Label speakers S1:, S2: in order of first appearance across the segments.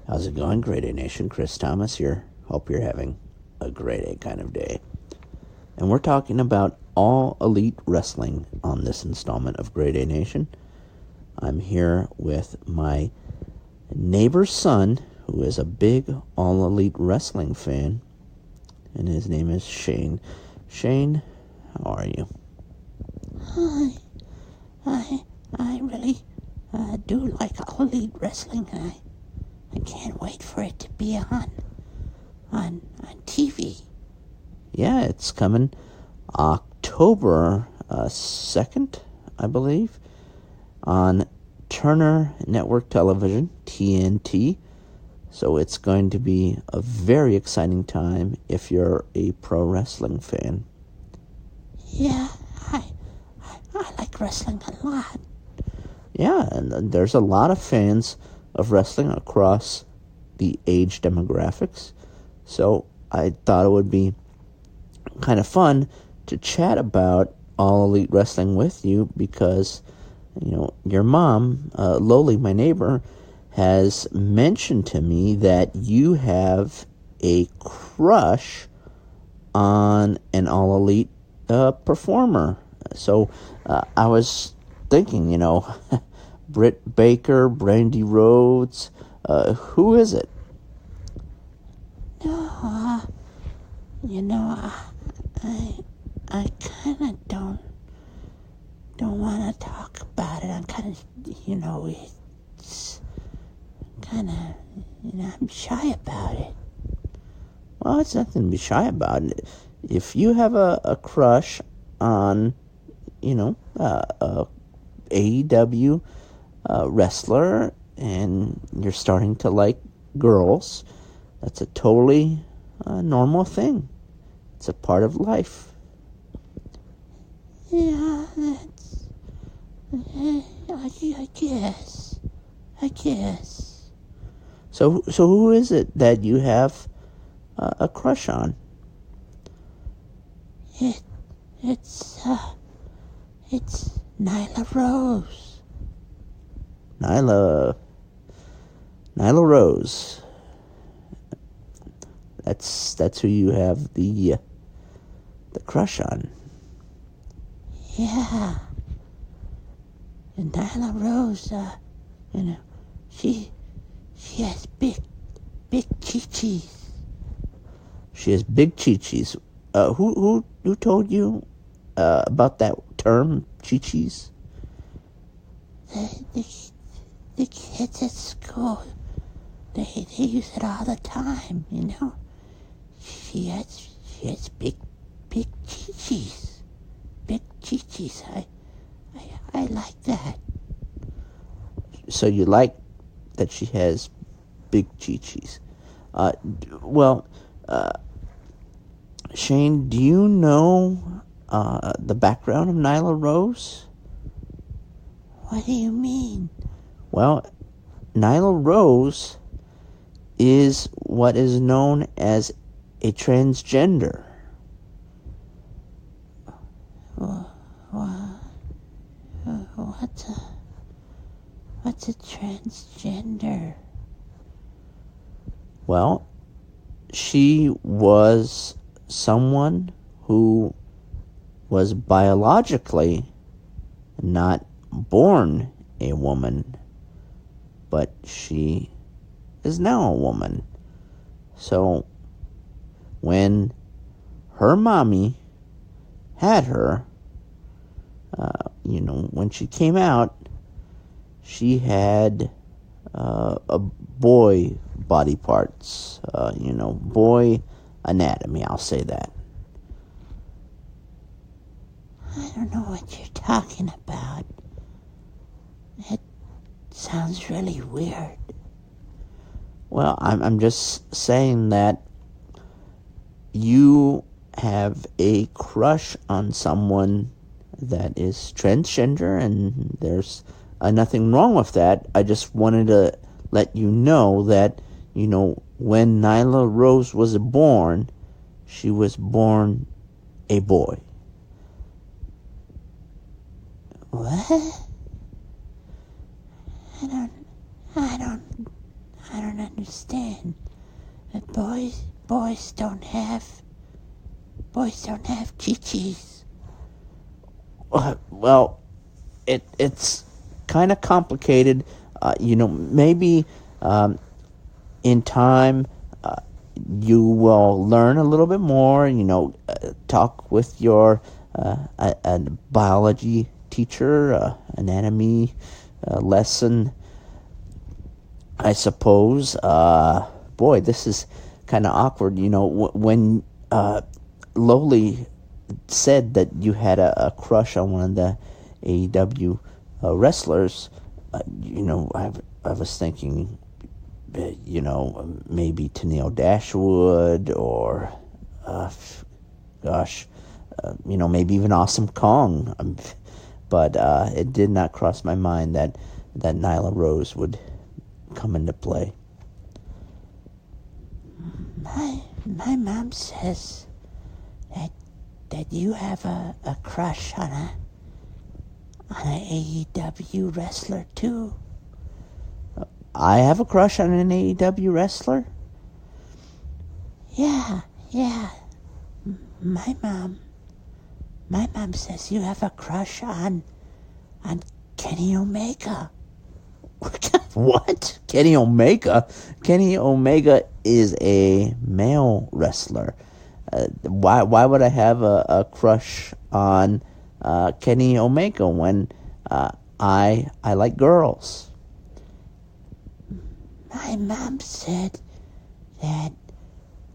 S1: How's it going, Grade A Nation? Chris Thomas here. Hope you're having a grade A kind of day. And we're talking about All Elite Wrestling on this installment of Grade A Nation. I'm here with my neighbor's son, who is a big All Elite Wrestling fan, and his name is Shane. Shane, how are you?
S2: Hi. I really do like All Elite Wrestling, and I can't wait for it to be on TV.
S1: Yeah, it's coming October 2nd, I believe, on Turner Network Television, TNT. So it's going to be a very exciting time if you're a pro wrestling fan.
S2: Yeah, I like wrestling a lot.
S1: Yeah, and there's a lot of fans of wrestling across the age demographics. So I thought it would be kind of fun to chat about All Elite Wrestling with you because, your mom, Loli, my neighbor, has mentioned to me that you have a crush on an All Elite performer. So I was thinking, Britt Baker, Brandy Rhodes, who is it?
S2: No, I kind of don't want to talk about it. I'm kind of, it's kind of, I'm shy about it.
S1: Well, it's nothing to be shy about. If you have a crush on, AEW wrestler and you're starting to like girls, that's a totally normal thing. It's a part of life.
S2: Yeah, that's... I guess.
S1: So who is it that you have a crush on?
S2: It's Nyla Rose.
S1: Nyla Rose. That's who you have the crush on.
S2: Yeah. And Nyla Rose, she has big chi-chis.
S1: She has big chi-chis. Who told you about that term, chi-chis?
S2: The kids at school, they use it all the time, She has big chi-chis. Big chi-chis. I like that.
S1: So you like that she has big chi-chis. Shane, do you know the background of Nyla Rose?
S2: What do you mean?
S1: Well, Nyla Rose is what is known as a transgender.
S2: What's a transgender?
S1: Well, she was someone who was biologically not born a woman, but she is now a woman. So when her mommy had her, when she came out, she had a boy body parts, boy anatomy, I'll say that.
S2: I don't know what you're talking about. It sounds really weird.
S1: Well, I'm just saying that you have a crush on someone that is transgender, and there's nothing wrong with that. I just wanted to let you know that, when Nyla Rose was born, she was born a boy.
S2: What? I don't don't understand. That boys don't have chi-chis.
S1: Well, it's kind of complicated. Maybe in time you will learn a little bit more. Talk with your a biology teacher, anatomy lesson, I suppose. Boy, this is kind of awkward. When Lowly said that you had a crush on one of the AEW wrestlers, I was thinking, maybe Tennille Dashwood or, maybe even Awesome Kong. But it did not cross my mind that Nyla Rose would come into play.
S2: My mom says that you have a crush on an AEW wrestler too.
S1: I have a crush on an AEW wrestler?
S2: Yeah. My mom says you have a crush on Kenny Omega.
S1: What? Kenny Omega? Kenny Omega is a male wrestler. Why would I have a crush on Kenny Omega when I like girls?
S2: My mom said that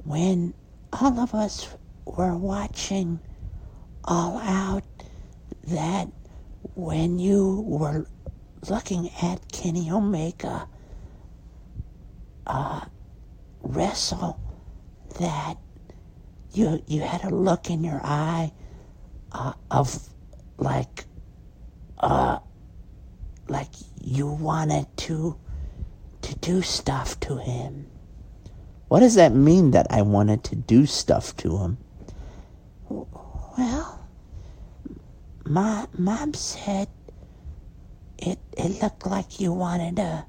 S2: when all of us were watching All Out, that when you were looking at Kenny Omega wrestle, that you had a look in your eye of like you wanted to do stuff to him.
S1: What does that mean, that I wanted to do stuff to him?
S2: Well, my mom said it looked like you wanted to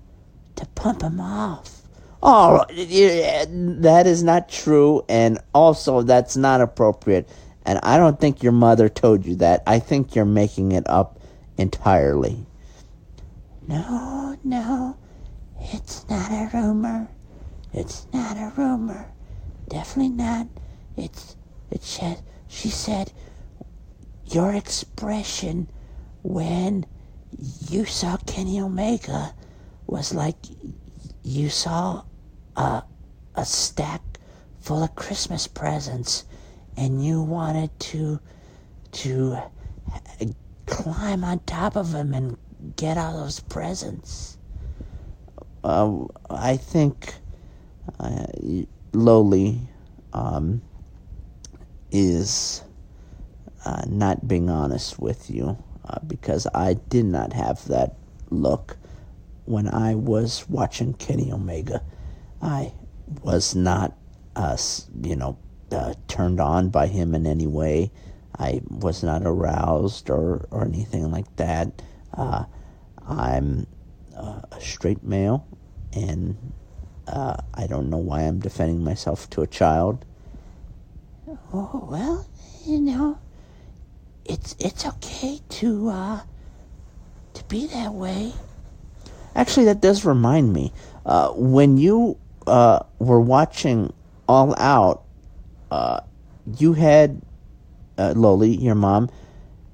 S2: pump him off.
S1: Oh, that is not true, and also that's not appropriate. And I don't think your mother told you that. I think you're making it up entirely.
S2: No, it's not a rumor. It's not a rumor. Definitely not. She said your expression when you saw Kenny Omega was like you saw a stack full of Christmas presents, and you wanted to climb on top of him and get all those presents.
S1: I think Lowly is not being honest with you, because I did not have that look when I was watching Kenny Omega. I was not, turned on by him in any way. I was not aroused or anything like that. I'm a straight male, and I don't know why I'm defending myself to a child.
S2: Oh, well, it's okay to be that way.
S1: Actually, that does remind me. When you were watching All Out, you had Loli, your mom.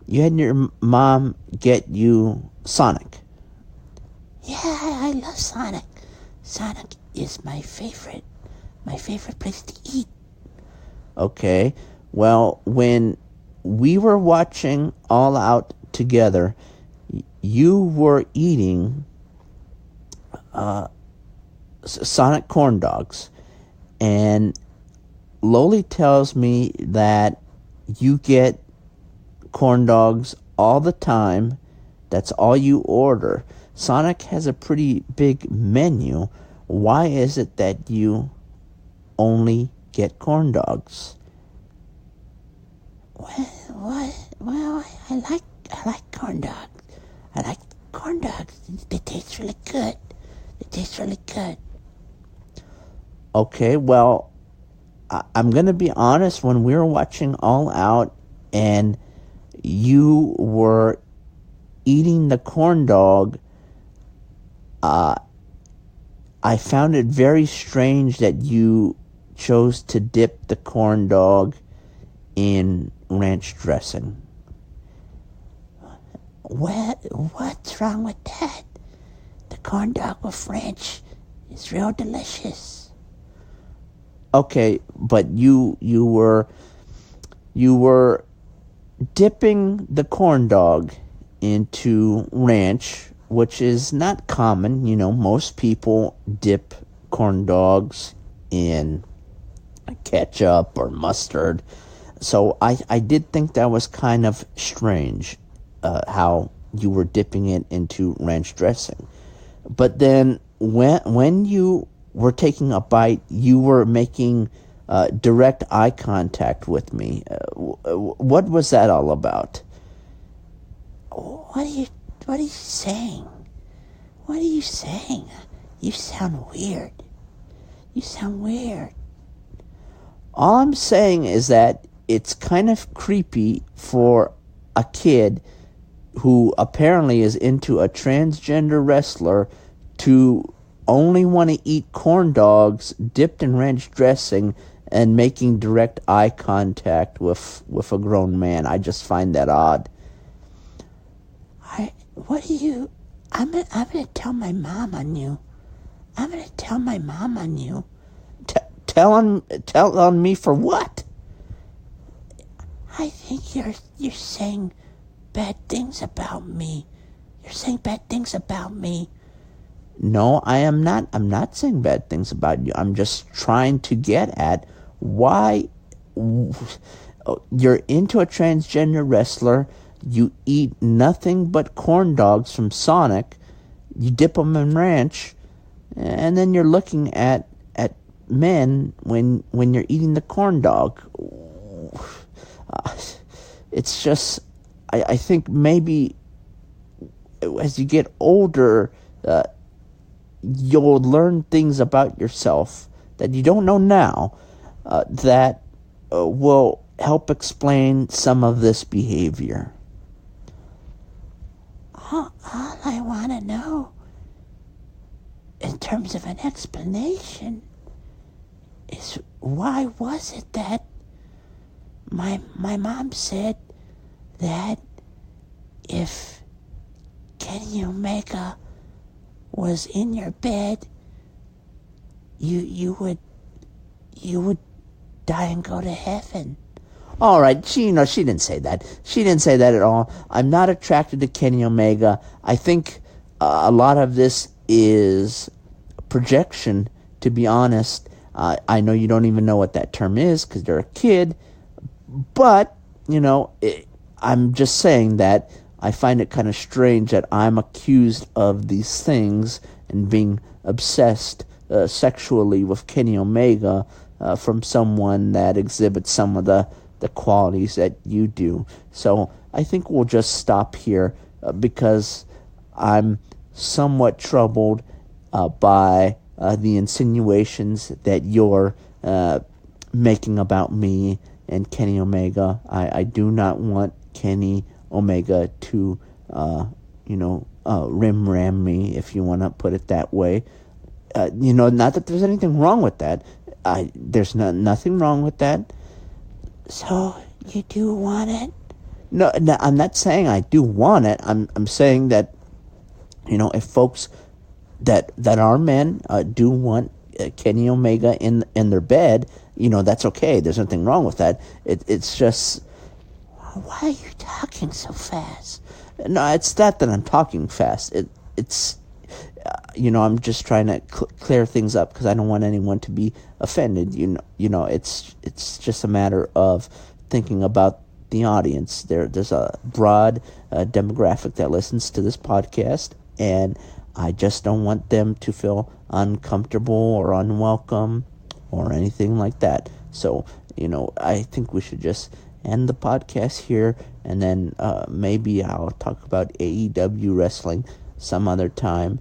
S1: You had your mom get you Sonic.
S2: Yeah, I love Sonic. Sonic is my favorite place to eat.
S1: Okay. Well, when we were watching All Out together, you were eating Sonic corn dogs, and Loli tells me that you get corn dogs all the time. That's all you order. Sonic has a pretty big menu. Why is it that you only get corn dogs?
S2: Well, I like corn dogs. I like corn dogs. They taste really good.
S1: Okay, well, I'm going to be honest. When we were watching All Out and you were eating the corn dog, I found it very strange that you chose to dip the corn dog in ranch dressing.
S2: What's wrong with that? The corn dog with ranch is real delicious.
S1: Okay, but you were dipping the corn dog into ranch, which is not common. Most people dip corn dogs in ketchup or mustard. So I did think that was kind of strange, how you were dipping it into ranch dressing. But then when you were taking a bite, you were making direct eye contact with me. What was that all about?
S2: What are you saying? What are you saying? You sound weird.
S1: All I'm saying is that it's kind of creepy for a kid who apparently is into a transgender wrestler to only want to eat corn dogs dipped in ranch dressing and making direct eye contact with a grown man. I just find that odd.
S2: I'm gonna tell my mom on you.
S1: Tell on me for what?
S2: I think you're saying bad things about me.
S1: No, I am not. I'm not saying bad things about you. I'm just trying to get at why you're into a transgender wrestler. You eat nothing but corn dogs from Sonic. You dip them in ranch, and then you're looking at men when you're eating the corn dog. It's just, I think maybe as you get older, you'll learn things about yourself that you don't know now, that will help explain some of this behavior.
S2: All I want to know, in terms of an explanation, is why was it that my mom said that if Kenny Omega was in your bed, you would die and go to heaven.
S1: All right, she didn't say that. She didn't say that at all. I'm not attracted to Kenny Omega. I think a lot of this is projection, to be honest. I know you don't even know what that term is because you're a kid, but, I'm just saying that I find it kind of strange that I'm accused of these things and being obsessed sexually with Kenny Omega from someone that exhibits some of the qualities that you do. So I think we'll just stop here because I'm somewhat troubled by the insinuations that you're making about me and Kenny Omega. I do not want Kenny Omega to, rim-ram me, if you want to put it that way. Not that there's anything wrong with that. There's nothing wrong with that.
S2: So, you do want it?
S1: No, I'm not saying I do want it. I'm saying that, if folks that are men do want Kenny Omega in their bed, that's okay. There's nothing wrong with that. It's just...
S2: Why are you talking so fast?
S1: No, it's not that I'm talking fast. It's I'm just trying to clear things up because I don't want anyone to be offended. It's just a matter of thinking about the audience. There's a broad demographic that listens to this podcast, and I just don't want them to feel uncomfortable or unwelcome or anything like that. So, I think we should just end the podcast here, and then maybe I'll talk about AEW wrestling some other time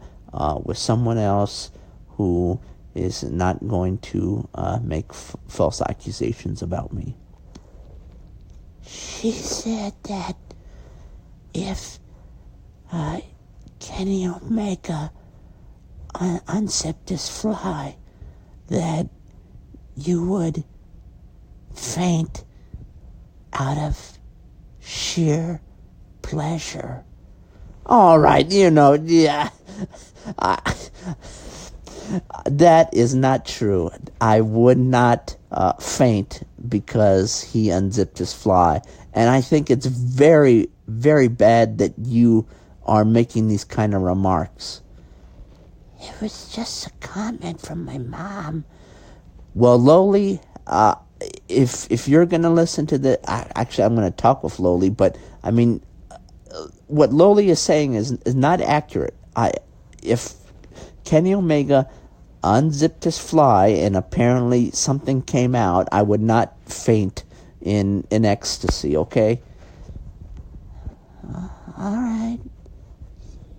S1: with someone else who is not going to make false accusations about me.
S2: She said that if Kenny Omega unzipped his fly, that you would faint out of sheer pleasure.
S1: All right, yeah. That is not true. I would not faint because he unzipped his fly. And I think it's very, very bad that you are making these kind of remarks.
S2: It was just a comment from my mom.
S1: Well, Loli, if you're going to listen to actually, I'm going to talk with Loli, but I mean, what Loli is saying is not accurate. If Kenny Omega unzipped his fly and apparently something came out, I would not faint in ecstasy, okay?
S2: All right.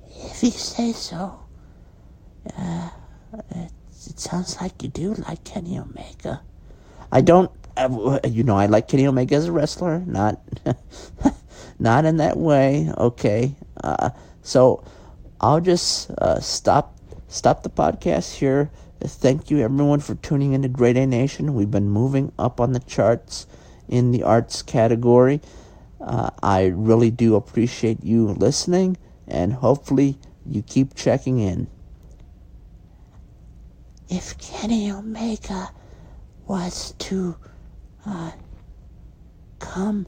S2: If you say so. It sounds like you do like Kenny Omega.
S1: I don't, I like Kenny Omega as a wrestler, not not in that way, okay? So I'll just stop the podcast here. Thank you, everyone, for tuning into Great A Nation. We've been moving up on the charts in the arts category. I really do appreciate you listening, and hopefully you keep checking in.
S2: If Kenny Omega was to come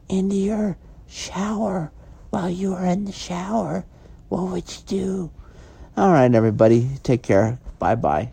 S2: into your shower while you were in the shower, what would you do?
S1: All right, everybody. Take care. Bye-bye.